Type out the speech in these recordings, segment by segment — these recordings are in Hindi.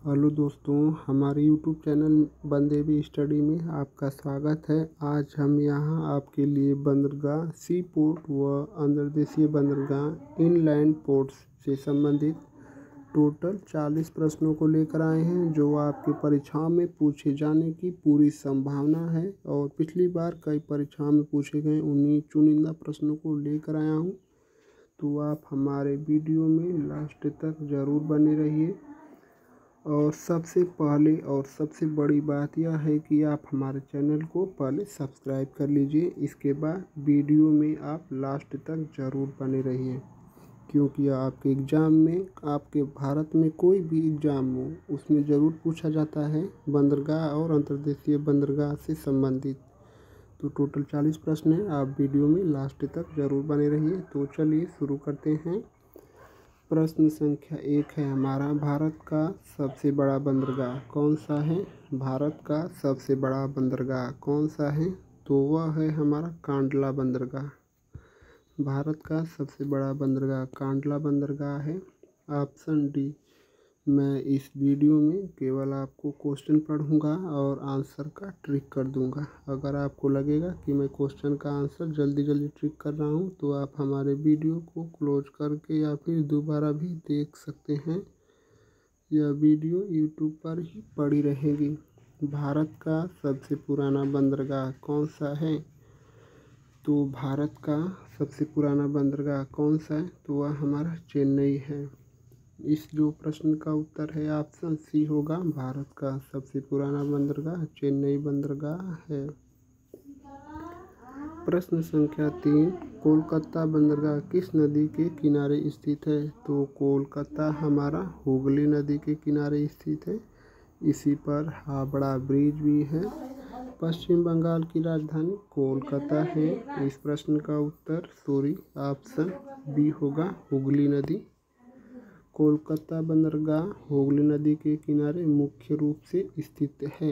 हेलो दोस्तों, हमारे यूट्यूब चैनल बंदेवी स्टडी में आपका स्वागत है। आज हम यहाँ आपके लिए बंदरगाह, सी पोर्ट व अंतर्देशीय बंदरगाह, इनलैंड पोर्ट्स से संबंधित टोटल 40 प्रश्नों को लेकर आए हैं जो आपके परीक्षाओं में पूछे जाने की पूरी संभावना है। और पिछली बार कई परीक्षाओं में पूछे गए उन्हीं चुनिंदा प्रश्नों को लेकर आया हूँ, तो आप हमारे वीडियो में लास्ट तक ज़रूर बने रहिए। और सबसे पहले और सबसे बड़ी बात यह है कि आप हमारे चैनल को पहले सब्सक्राइब कर लीजिए। इसके बाद वीडियो में आप लास्ट तक ज़रूर बने रहिए, क्योंकि आपके एग्ज़ाम में, आपके भारत में कोई भी एग्ज़ाम हो, उसमें ज़रूर पूछा जाता है बंदरगाह और अंतर्देशीय बंदरगाह से संबंधित। तो टोटल 40 प्रश्न हैं, आप वीडियो में लास्ट तक ज़रूर बने रहिए। तो चलिए शुरू करते हैं। प्रश्न संख्या 1 है हमारा, भारत का सबसे बड़ा बंदरगाह कौन सा है? भारत का सबसे बड़ा बंदरगाह कौन सा है? तो वह है हमारा कांडला बंदरगाह। भारत का सबसे बड़ा बंदरगाह कांडला बंदरगाह है। Option D. मैं इस वीडियो में केवल आपको क्वेश्चन पढ़ूंगा और आंसर का ट्रिक कर दूंगा। अगर आपको लगेगा कि मैं क्वेश्चन का आंसर जल्दी जल्दी ट्रिक कर रहा हूं, तो आप हमारे वीडियो को क्लोज करके या फिर दोबारा भी देख सकते हैं। यह वीडियो यूट्यूब पर ही पड़ी रहेगी। भारत का सबसे पुराना बंदरगाह कौन सा है? तो भारत का सबसे पुराना बंदरगाह कौन सा है? तो वह हमारा चेन्नई है। इस जो प्रश्न का उत्तर है ऑप्शन सी होगा। भारत का सबसे पुराना बंदरगाह चेन्नई बंदरगाह है। प्रश्न संख्या 3, कोलकाता बंदरगाह किस नदी के किनारे स्थित है? तो कोलकाता हमारा हुगली नदी के किनारे स्थित है। इसी पर हावड़ा ब्रिज भी है। पश्चिम बंगाल की राजधानी कोलकाता है। इस प्रश्न का उत्तर ऑप्शन बी होगा, हुगली नदी। कोलकाता बंदरगाह हुगली नदी के किनारे मुख्य रूप से स्थित है।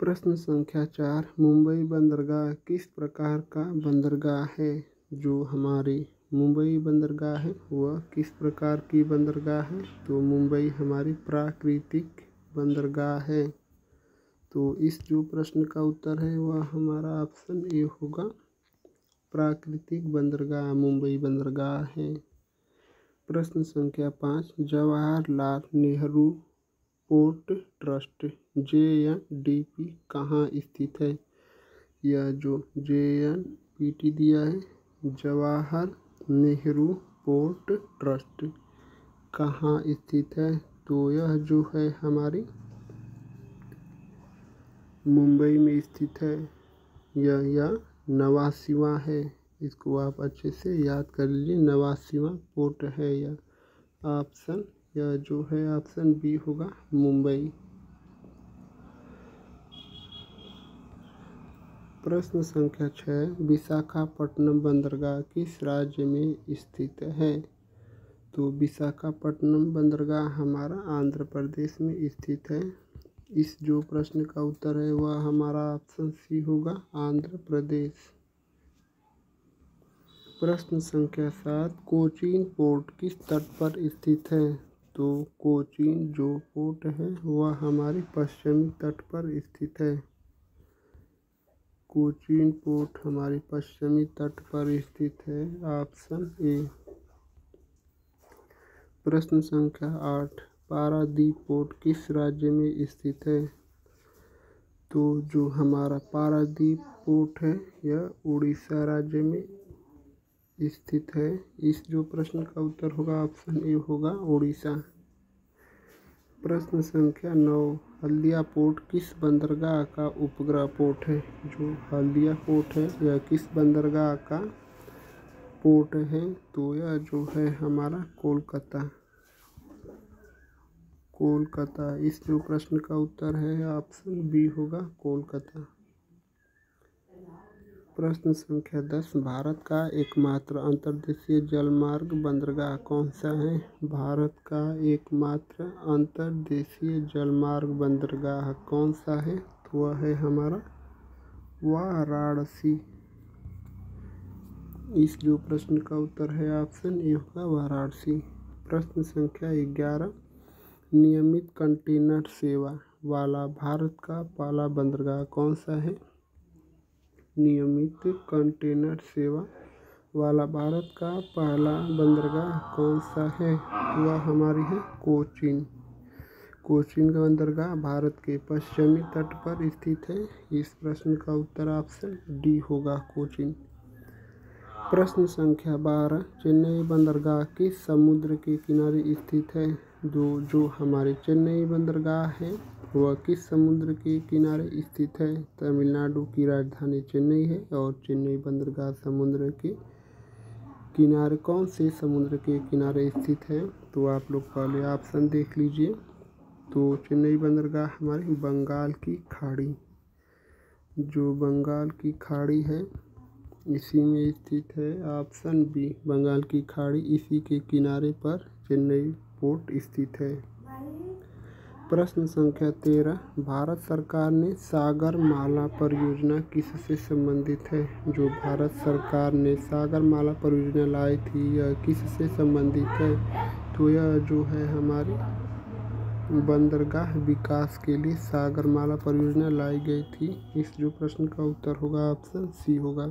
प्रश्न संख्या 4, मुंबई बंदरगाह किस प्रकार का बंदरगाह है? जो हमारी मुंबई बंदरगाह है वह किस प्रकार की बंदरगाह है? तो मुंबई हमारी प्राकृतिक बंदरगाह है। तो इस जो प्रश्न का उत्तर है वह हमारा ऑप्शन ए होगा, प्राकृतिक बंदरगाह मुंबई बंदरगाह है। प्रश्न संख्या 5, Jawaharlal Nehru port trust JNDP कहाँ स्थित है? यह जो JNPT दिया है, जवाहर नेहरू पोर्ट ट्रस्ट कहाँ स्थित है? तो यह जो है हमारी मुंबई में स्थित है। यह नवासीवा है। इसको आप अच्छे से याद कर लीजिए, नवासीवा पोर्ट है यह। ऑप्शन यह जो है ऑप्शन बी होगा, मुंबई। प्रश्न संख्या 6, विशाखापट्टनम बंदरगाह किस राज्य में स्थित है? तो विशाखापट्टनम बंदरगाह हमारा आंध्र प्रदेश में स्थित है। इस जो प्रश्न का उत्तर है वह हमारा ऑप्शन सी होगा, आंध्र प्रदेश। प्रश्न संख्या 7, कोचीन पोर्ट किस तट पर स्थित है? तो कोचीन जो पोर्ट है वह हमारे पश्चिमी तट पर स्थित है। कोचीन पोर्ट हमारे पश्चिमी तट पर स्थित है। Option A. प्रश्न संख्या 8, पारादीप पोर्ट किस राज्य में स्थित है? तो जो हमारा पारादीप पोर्ट है यह उड़ीसा राज्य में स्थित है। इस जो प्रश्न का उत्तर होगा ऑप्शन ए होगा, उड़ीसा। प्रश्न संख्या 9, हल्दिया पोर्ट किस बंदरगाह का उपग्रह पोर्ट है? जो हल्दिया पोर्ट है यह किस बंदरगाह का पोर्ट है? तो यह जो है हमारा कोलकाता। कोलकाता। इस जो प्रश्न का उत्तर है ऑप्शन बी होगा, कोलकाता। प्रश्न संख्या 10, भारत का एकमात्र अंतर्देशीय जलमार्ग बंदरगाह कौन सा है? भारत का एकमात्र अंतर्देशीय जलमार्ग बंदरगाह कौन सा है? तो वह है हमारा वाराणसी। इस जो प्रश्न का उत्तर है ऑप्शन ए होगा, वाराणसी। प्रश्न संख्या 11, नियमित कंटेनर सेवा वाला भारत का पहला बंदरगाह कौन सा है? नियमित कंटेनर सेवा वाला भारत का पहला बंदरगाह कौन सा है? तो वह हमारी है कोचीन। कोचीन का बंदरगाह भारत के पश्चिमी तट पर स्थित है। इस प्रश्न का उत्तर ऑप्शन डी होगा, कोचीन। प्रश्न संख्या 12, चेन्नई बंदरगाह किस समुद्र के किनारे स्थित है? जो हमारे चेन्नई बंदरगाह है वह किस समुद्र के किनारे स्थित है? तमिलनाडु की राजधानी चेन्नई है और चेन्नई बंदरगाह समुद्र के किनारे कौन से समुद्र के किनारे स्थित है? तो आप लोग पहले ऑप्शन देख लीजिए। तो चेन्नई बंदरगाह हमारी बंगाल की खाड़ी, जो बंगाल की खाड़ी है इसी में स्थित है। ऑप्शन बी, बंगाल की खाड़ी इसी के किनारे पर चेन्नई पोर्ट स्थित है। प्रश्न संख्या 13, भारत सरकार ने सागरमाला परियोजना किससे संबंधित है? जो भारत सरकार ने सागरमाला परियोजना लाई थी यह किससे संबंधित है? तो यह जो है हमारी बंदरगाह विकास के लिए सागरमाला परियोजना लाई गई थी। इस जो प्रश्न का उत्तर होगा ऑप्शन सी होगा।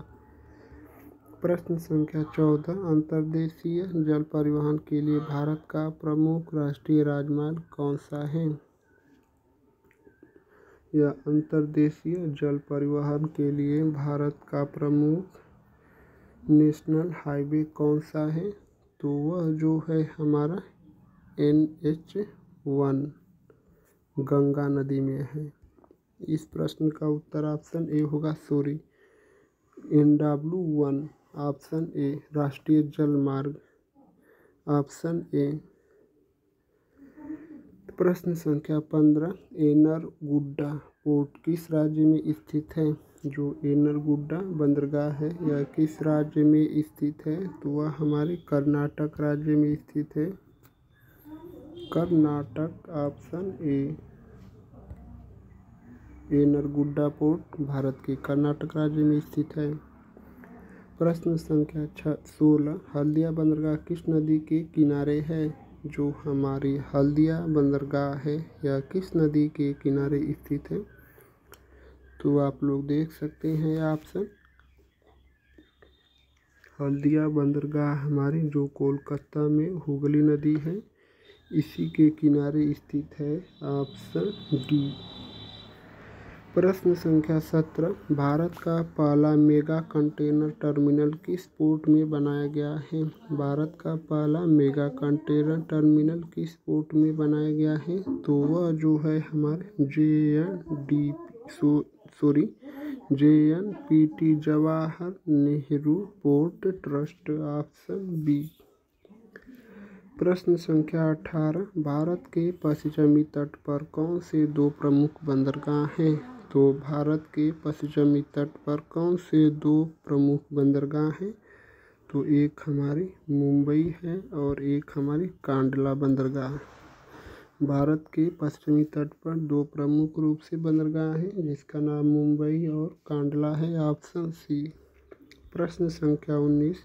प्रश्न संख्या 14, अंतर्देशीय जल परिवहन के लिए भारत का प्रमुख राष्ट्रीय राजमार्ग कौन सा है? यह अंतर्देशीय जल परिवहन के लिए भारत का प्रमुख नेशनल हाईवे कौन सा है? तो वह जो है हमारा NH1 गंगा नदी में है। इस प्रश्न का उत्तर ऑप्शन ए होगा, सॉरी NW1। ऑप्शन ए राष्ट्रीय जल मार्ग, ऑप्शन ए। प्रश्न संख्या 15, एनरगुड्डा पोर्ट किस राज्य में स्थित है? जो एनरगुड्डा बंदरगाह है यह किस राज्य में स्थित है? तो वह हमारे कर्नाटक राज्य में स्थित है, कर्नाटक। ऑप्शन ए, एनरगुड्डा पोर्ट भारत के कर्नाटक राज्य में स्थित है। प्रश्न संख्या 16, हल्दिया बंदरगाह किस नदी के किनारे है? जो हमारी हल्दिया बंदरगाह है यह किस नदी के किनारे स्थित है? तो आप लोग देख सकते हैं ऑप्शन, हल्दिया बंदरगाह हमारी जो कोलकाता में हुगली नदी है इसी के किनारे स्थित है। Option D. प्रश्न संख्या 17, भारत का पहला मेगा कंटेनर टर्मिनल किस पोर्ट में बनाया गया है? भारत का पहला मेगा कंटेनर टर्मिनल किस पोर्ट में बनाया गया है? तो वह जो है हमारे JNPT Jawahar Nehru port trust. Option B. प्रश्न संख्या 18, भारत के पश्चिमी तट पर कौन से दो प्रमुख बंदरगाह हैं? तो भारत के पश्चिमी तट पर कौन से दो प्रमुख बंदरगाह हैं? तो एक हमारी मुंबई है और एक हमारी कांडला बंदरगाह। भारत के पश्चिमी तट पर दो प्रमुख रूप से बंदरगाह हैं जिसका नाम मुंबई और कांडला है। Option C. प्रश्न संख्या 19,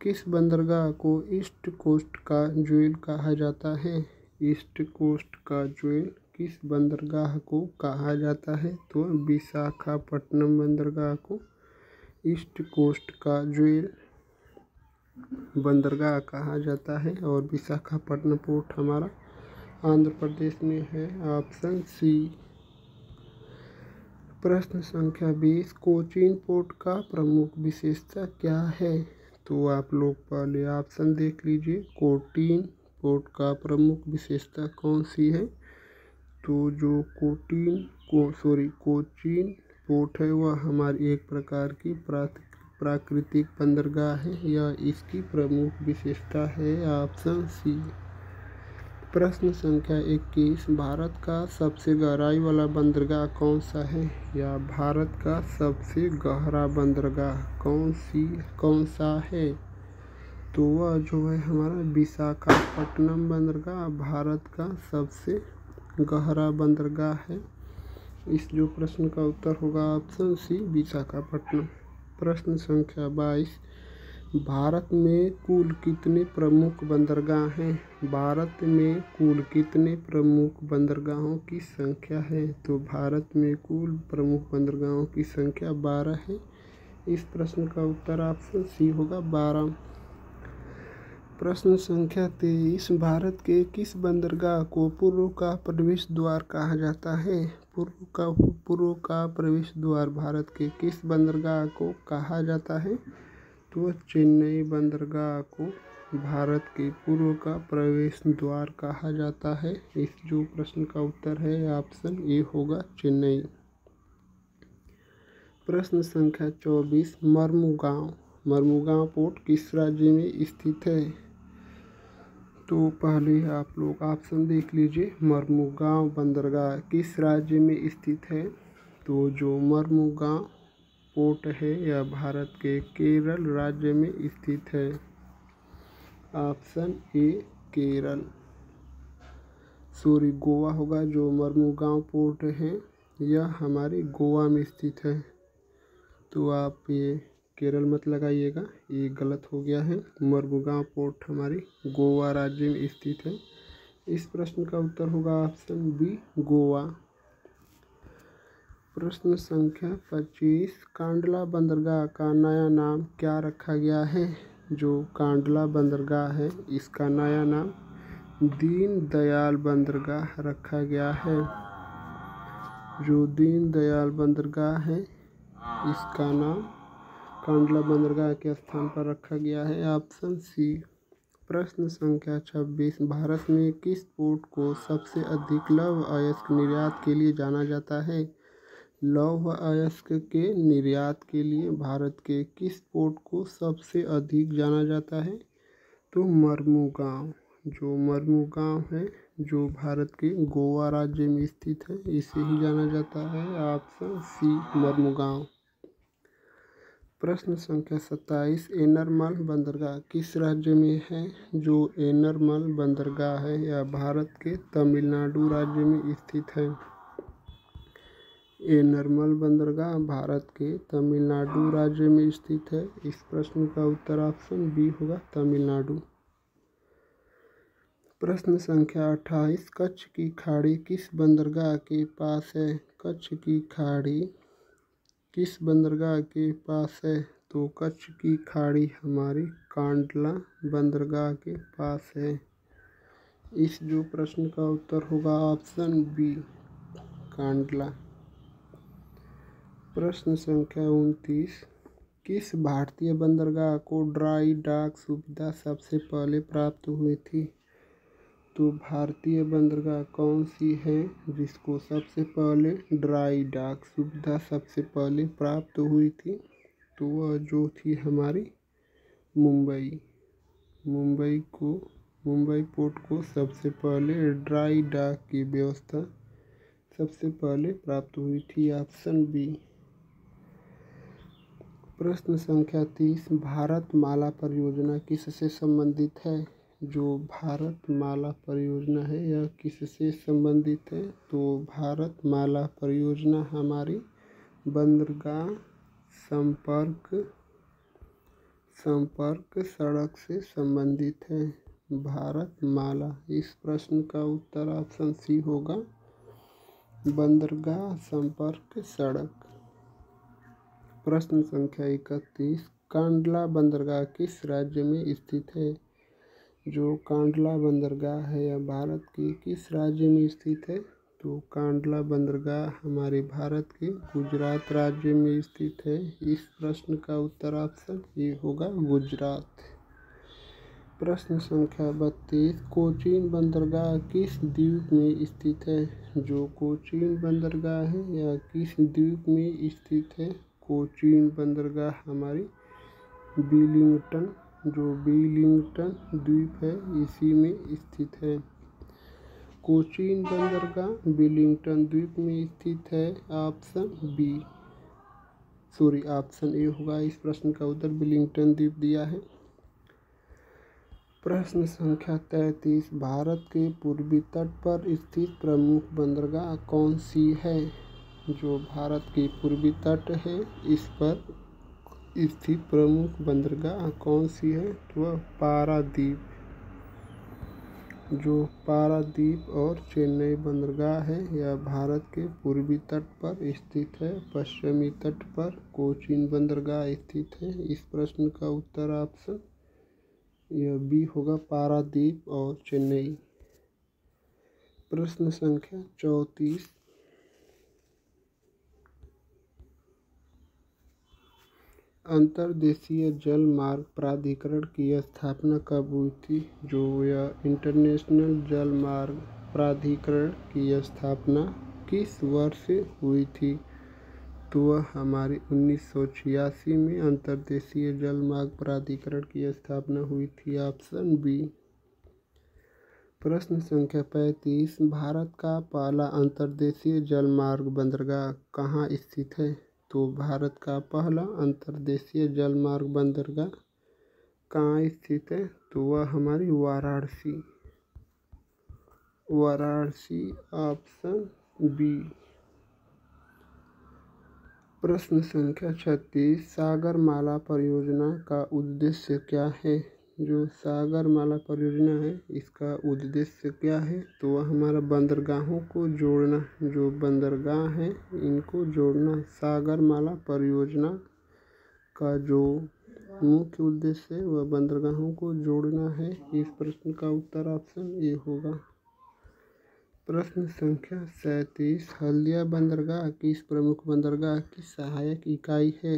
किस बंदरगाह को ईस्ट कोस्ट का ज्वेल कहा जाता है? ईस्ट कोस्ट का ज्वेल किस बंदरगाह को कहा जाता है? तो विशाखापट्टनम बंदरगाह को ईस्ट कोस्ट का ज्वेल बंदरगाह कहा जाता है और विशाखापट्टनम पोर्ट हमारा आंध्र प्रदेश में है। Option C. प्रश्न संख्या 20, कोचीन पोर्ट का प्रमुख विशेषता क्या है? तो आप लोग पहले ऑप्शन देख लीजिए। कोचीन पोर्ट का प्रमुख विशेषता कौन सी है? तो जो कोचीन पोर्ट है वह हमारी एक प्रकार की प्राकृतिक बंदरगाह है, यह इसकी प्रमुख विशेषता है। Option C. प्रश्न संख्या 21, भारत का सबसे गहराई वाला बंदरगाह कौन सा है? या भारत का सबसे गहरा बंदरगाह कौन सा है? तो वह जो है हमारा विशाखापट्टनम बंदरगाह भारत का सबसे गहरा बंदरगाह है। इस जो प्रश्न का उत्तर होगा ऑप्शन सी, विशाखापट्टनम। प्रश्न संख्या 22, भारत में कुल कितने प्रमुख बंदरगाह हैं? भारत में कुल कितने प्रमुख बंदरगाहों की संख्या है? तो भारत में कुल प्रमुख बंदरगाहों की संख्या 12 है। इस प्रश्न का उत्तर ऑप्शन सी होगा 12। प्रश्न संख्या 23, भारत के किस बंदरगाह को पूर्व का प्रवेश द्वार कहा जाता है? पूर्व का प्रवेश द्वार भारत के किस बंदरगाह को कहा जाता है? तो चेन्नई बंदरगाह को भारत के पूर्व का प्रवेश द्वार कहा जाता है। इस जो प्रश्न का उत्तर है ऑप्शन ए होगा चेन्नई। प्रश्न संख्या 24, मर्मुगांव पोर्ट किस राज्य में स्थित है? तो पहले आप लोग ऑप्शन देख लीजिए। मर्मुगांव बंदरगाह किस राज्य में स्थित है? तो जो मर्मुगांव पोर्ट है यह भारत के केरल राज्य में स्थित है। ऑप्शन ए केरल, गोवा होगा। जो मर्मुगांव पोर्ट है यह हमारे गोवा में स्थित है। तो आप ये केरल मत लगाइएगा, ये गलत हो गया है। मर्मुगांव पोर्ट हमारे गोवा राज्य में स्थित है। इस प्रश्न का उत्तर होगा ऑप्शन बी गोवा। प्रश्न संख्या 25, कांडला बंदरगाह का नया नाम क्या रखा गया है? जो कांडला बंदरगाह है इसका नया नाम दीनदयाल बंदरगाह रखा गया है। जो दीनदयाल बंदरगाह है इसका नाम कांडला बंदरगाह के स्थान पर रखा गया है। Option C. प्रश्न संख्या 26, भारत में किस पोर्ट को सबसे अधिक लौह अयस्क निर्यात के लिए जाना जाता है? लौह अयस्क के निर्यात के लिए भारत के किस पोर्ट को सबसे अधिक जाना जाता है? तो मर्मुगांव। जो मर्मुगांव है जो भारत के गोवा राज्य में स्थित है इसे ही जाना जाता है। Option C Marmugao. प्रश्न संख्या 27, एनरमल बंदरगाह किस राज्य में है? जो एनरमल बंदरगाह है यह भारत के तमिलनाडु राज्य में स्थित है। एनरमल बंदरगाह भारत के तमिलनाडु राज्य में स्थित है। इस प्रश्न का उत्तर ऑप्शन बी होगा तमिलनाडु। प्रश्न संख्या 28, कच्छ की खाड़ी किस बंदरगाह के पास है? कच्छ की खाड़ी किस बंदरगाह के पास है? तो कच्छ की खाड़ी हमारी कांडला बंदरगाह के पास है। इस जो प्रश्न का उत्तर होगा ऑप्शन बी कांडला। प्रश्न संख्या 29, किस भारतीय बंदरगाह को ड्राई डॉक सुविधा सबसे पहले प्राप्त हुई थी? तो भारतीय बंदरगाह कौन सी है जिसको सबसे पहले ड्राई डॉक सुविधा सबसे पहले प्राप्त हुई थी? तो वह जो थी हमारी मुंबई पोर्ट को सबसे पहले ड्राई डॉक की व्यवस्था सबसे पहले प्राप्त हुई थी। Option B. प्रश्न संख्या 30, भारत माला परियोजना किससे संबंधित है? जो भारत माला परियोजना है यह किससे संबंधित है? तो भारत माला परियोजना हमारी बंदरगाह संपर्क सड़क से संबंधित है। भारत माला, इस प्रश्न का उत्तर ऑप्शन सी होगा बंदरगाह संपर्क सड़क। प्रश्न संख्या 31, कांडला बंदरगाह किस राज्य में स्थित है? जो कांडला बंदरगाह है यह भारत के किस राज्य में स्थित है? तो कांडला बंदरगाह हमारे भारत के गुजरात राज्य में स्थित है। इस प्रश्न का उत्तर ऑप्शन ए होगा गुजरात। प्रश्न संख्या 32, कोचीन बंदरगाह किस द्वीप में स्थित है? जो कोचीन बंदरगाह है यह किस द्वीप में स्थित है? कोचीन बंदरगाह हमारी विलिंगटन द्वीप है इसी में स्थित है। कोचीन बंदरगाह विलिंगटन द्वीप में स्थित है। ऑप्शन ए होगा इस प्रश्न का उत्तर विलिंगटन द्वीप दिया है। प्रश्न संख्या 33, भारत के पूर्वी तट पर स्थित प्रमुख बंदरगाह कौन सी है? जो भारत की पूर्वी तट है इस पर स्थित प्रमुख बंदरगाह कौन सी है? तो वह पारादीप। जो पारादीप और चेन्नई बंदरगाह है यह भारत के पूर्वी तट पर स्थित है। पश्चिमी तट पर कोचीन बंदरगाह स्थित है। इस प्रश्न का उत्तर ऑप्शन यह बी होगा, पारादीप और चेन्नई। प्रश्न संख्या 34। अंतर्देशीय जल मार्ग प्राधिकरण की स्थापना कब हुई थी? जो यह इंटरनेशनल जल मार्ग प्राधिकरण की स्थापना किस वर्ष हुई थी? तो वह हमारी 1986 में अंतर्देशीय जल मार्ग प्राधिकरण की स्थापना हुई थी। Option B. प्रश्न संख्या 35। भारत का पहला अंतर्देशीय जल मार्ग बंदरगाह कहाँ स्थित है? तो भारत का पहला अंतर्देशीय जल मार्ग बंदरगाह कहाँ स्थित है? तो वह हमारी वाराणसी। Option B. प्रश्न संख्या 36। सागरमाला परियोजना का उद्देश्य क्या है? जो सागरमाला परियोजना है इसका उद्देश्य क्या है? तो वह हमारा बंदरगाहों को जोड़ना। जो बंदरगाह हैं इनको जोड़ना। सागरमाला परियोजना का जो मुख्य उद्देश्य है वह बंदरगाहों को जोड़ना है। इस प्रश्न का उत्तर ऑप्शन ए होगा। प्रश्न संख्या 37। हल्दिया बंदरगाह किस प्रमुख बंदरगाह की सहायक इकाई है?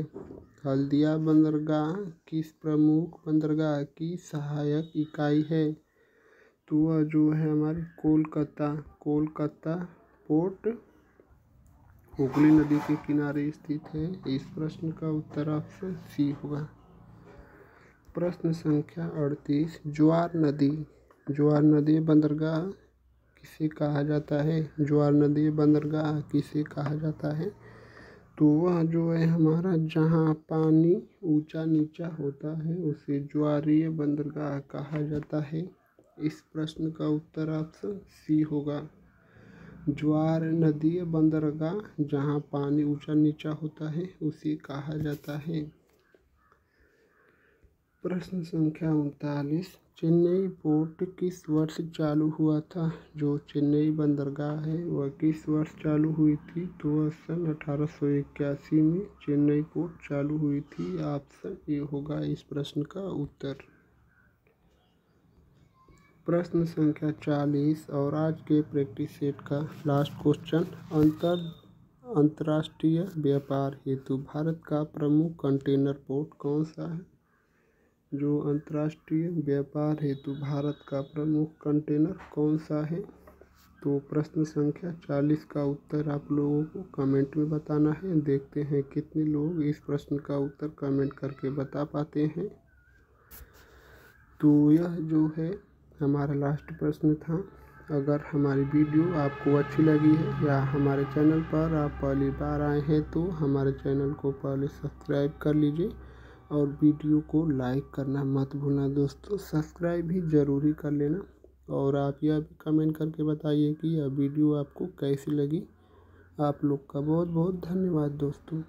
हल्दिया बंदरगाह किस प्रमुख बंदरगाह की सहायक इकाई है? तो वह जो है हमारी कोलकाता पोर्ट हुगली नदी के किनारे स्थित है। इस प्रश्न का उत्तर ऑप्शन सी होगा। प्रश्न संख्या 38। ज्वार नदी बंदरगाह किसे कहा जाता है? ज्वार नदी बंदरगाह किसे कहा जाता है? तो वह जो है हमारा जहाँ पानी ऊंचा नीचा होता है उसे ज्वारीय बंदरगाह कहा जाता है। इस प्रश्न का उत्तर ऑप्शन सी होगा। ज्वार नदी बंदरगाह जहाँ पानी ऊंचा नीचा होता है उसे कहा जाता है। प्रश्न संख्या 39। चेन्नई पोर्ट किस वर्ष चालू हुआ था? जो चेन्नई बंदरगाह है वह किस वर्ष चालू हुई थी? तो वह सन 1881 में चेन्नई पोर्ट चालू हुई थी। ऑप्शन ए होगा इस प्रश्न का उत्तर। प्रश्न संख्या 40 और आज के प्रैक्टिस सेट का लास्ट क्वेश्चन। अंतर्राष्ट्रीय व्यापार हेतु भारत का प्रमुख कंटेनर पोर्ट कौन सा है? जो अंतर्राष्ट्रीय व्यापार हेतु भारत का प्रमुख कंटेनर कौन सा है? तो प्रश्न संख्या 40 का उत्तर आप लोगों को कमेंट में बताना है। देखते हैं कितने लोग इस प्रश्न का उत्तर कमेंट करके बता पाते हैं। तो यह जो है हमारा लास्ट प्रश्न था। अगर हमारी वीडियो आपको अच्छी लगी है या हमारे चैनल पर आप पहली बार आए हैं तो हमारे चैनल को पहले सब्सक्राइब कर लीजिए और वीडियो को लाइक करना मत भूलना दोस्तों। सब्सक्राइब भी ज़रूरी कर लेना और आप यह भी कमेंट करके बताइए कि यह वीडियो आपको कैसी लगी। आप लोग का बहुत बहुत धन्यवाद दोस्तों।